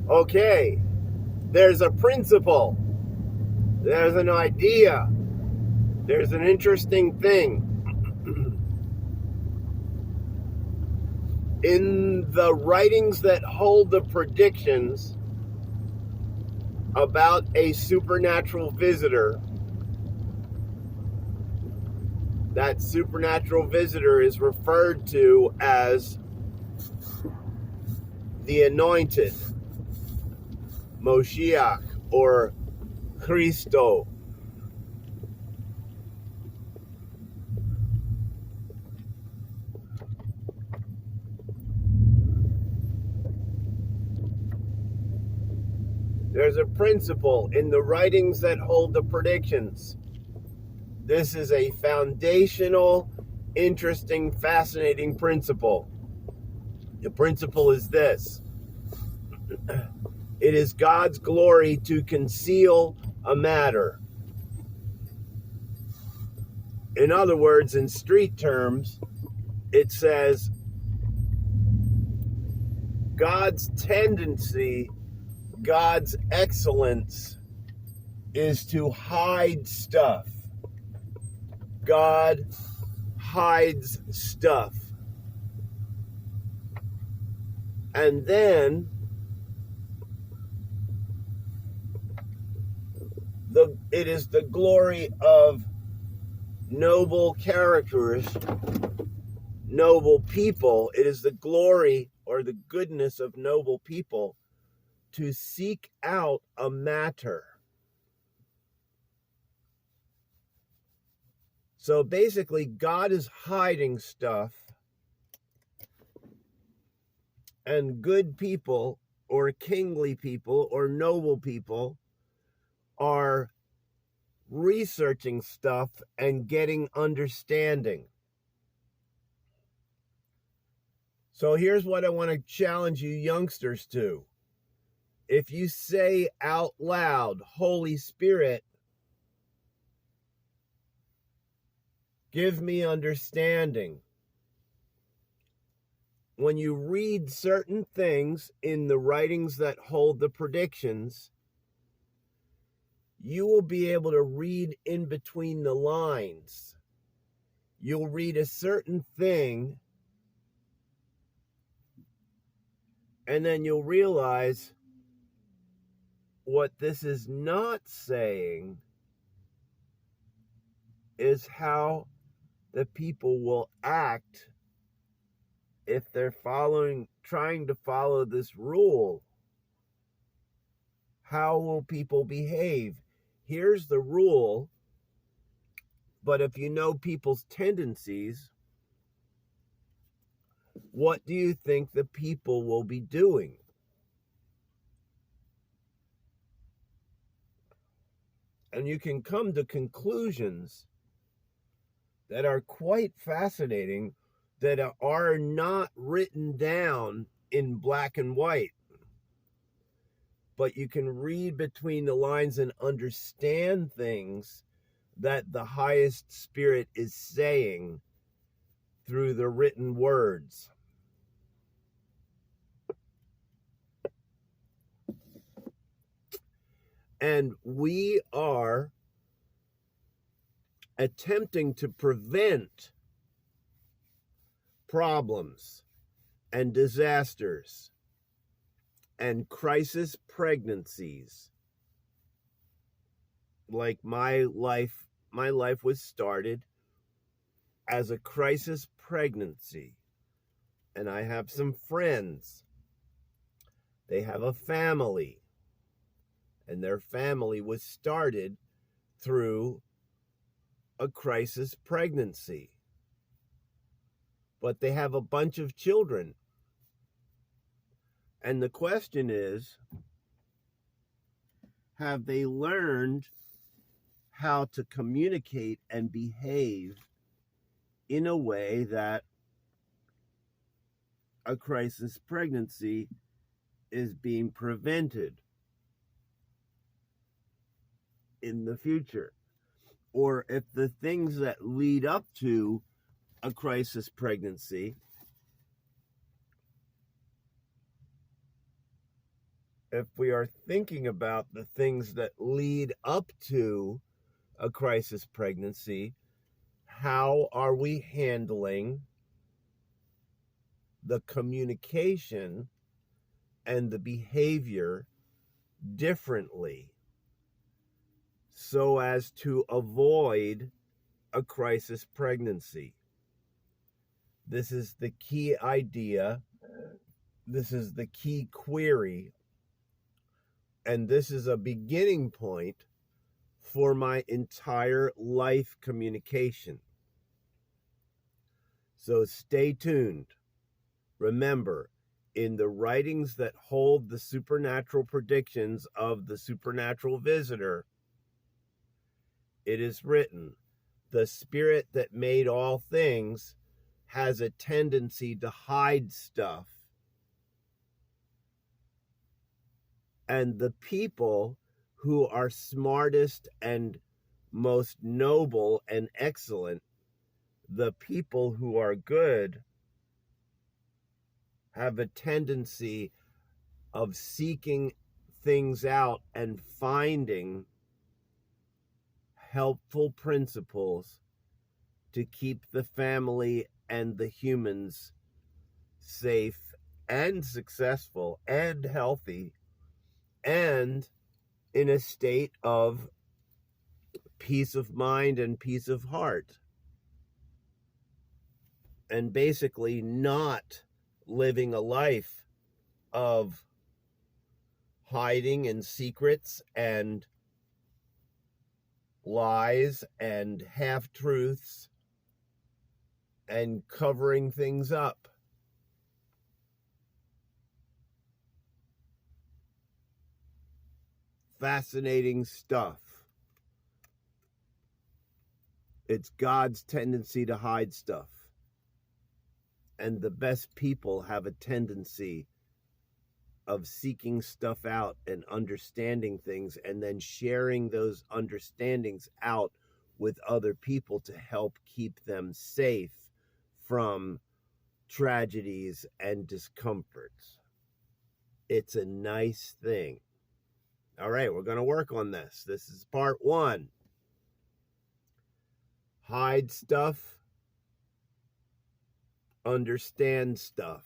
Okay, there's a principle, there's an idea, there's an interesting thing. In the writings that hold the predictions about a supernatural visitor, that supernatural visitor is referred to as the anointed, Moshiach, or Christo. There's a principle in the writings that hold the predictions. This is a foundational, interesting, fascinating principle. The principle is this: it is God's glory to conceal a matter. In other words, in street terms, it says God's tendency, God's excellence is to hide stuff. God hides stuff. And then it is the glory of noble characters, noble people. It is the glory or the goodness of noble people to seek out a matter. So basically, God is hiding stuff, and good people or kingly people or noble people are researching stuff and getting understanding. So here's what I want to challenge you youngsters to. If you say out loud, Holy Spirit, give me understanding. When you read certain things in the writings that hold the predictions, you will be able to read in between the lines. You'll read a certain thing, and then you'll realize what this is not saying is how the people will act if they're trying to follow this rule. How will people behave? Here's the rule, but if you know people's tendencies, what do you think the people will be doing? And you can come to conclusions that are quite fascinating, that are not written down in black and white. But you can read between the lines and understand things that the highest spirit is saying through the written words. And we are attempting to prevent problems and disasters and crisis pregnancies. Like my life was started as a crisis pregnancy. And I have some friends. They have a family. And their family was started through a crisis pregnancy. But they have a bunch of children. And the question is, have they learned how to communicate and behave in a way that a crisis pregnancy is being prevented in the future? Or if the things that lead up to a crisis pregnancy, if we are thinking about the things that lead up to a crisis pregnancy, how are we handling the communication and the behavior differently so as to avoid a crisis pregnancy? This is the key idea. This is the key query. And this is a beginning point for my entire life communication. So stay tuned. Remember, in the writings that hold the supernatural predictions of the supernatural visitor, it is written, the spirit that made all things has a tendency to hide stuff. And the people who are smartest and most noble and excellent, the people who are good, have a tendency of seeking things out and finding helpful principles to keep the family and the humans safe and successful and healthy and in a state of peace of mind and peace of heart, and basically not living a life of hiding and secrets and lies and half-truths and covering things up. Fascinating stuff. It's God's tendency to hide stuff. And the best people have a tendency of seeking stuff out and understanding things and then sharing those understandings out with other people to help keep them safe from tragedies and discomforts. It's a nice thing. All right, we're going to work on this. This is part 1. Hide stuff, understand stuff.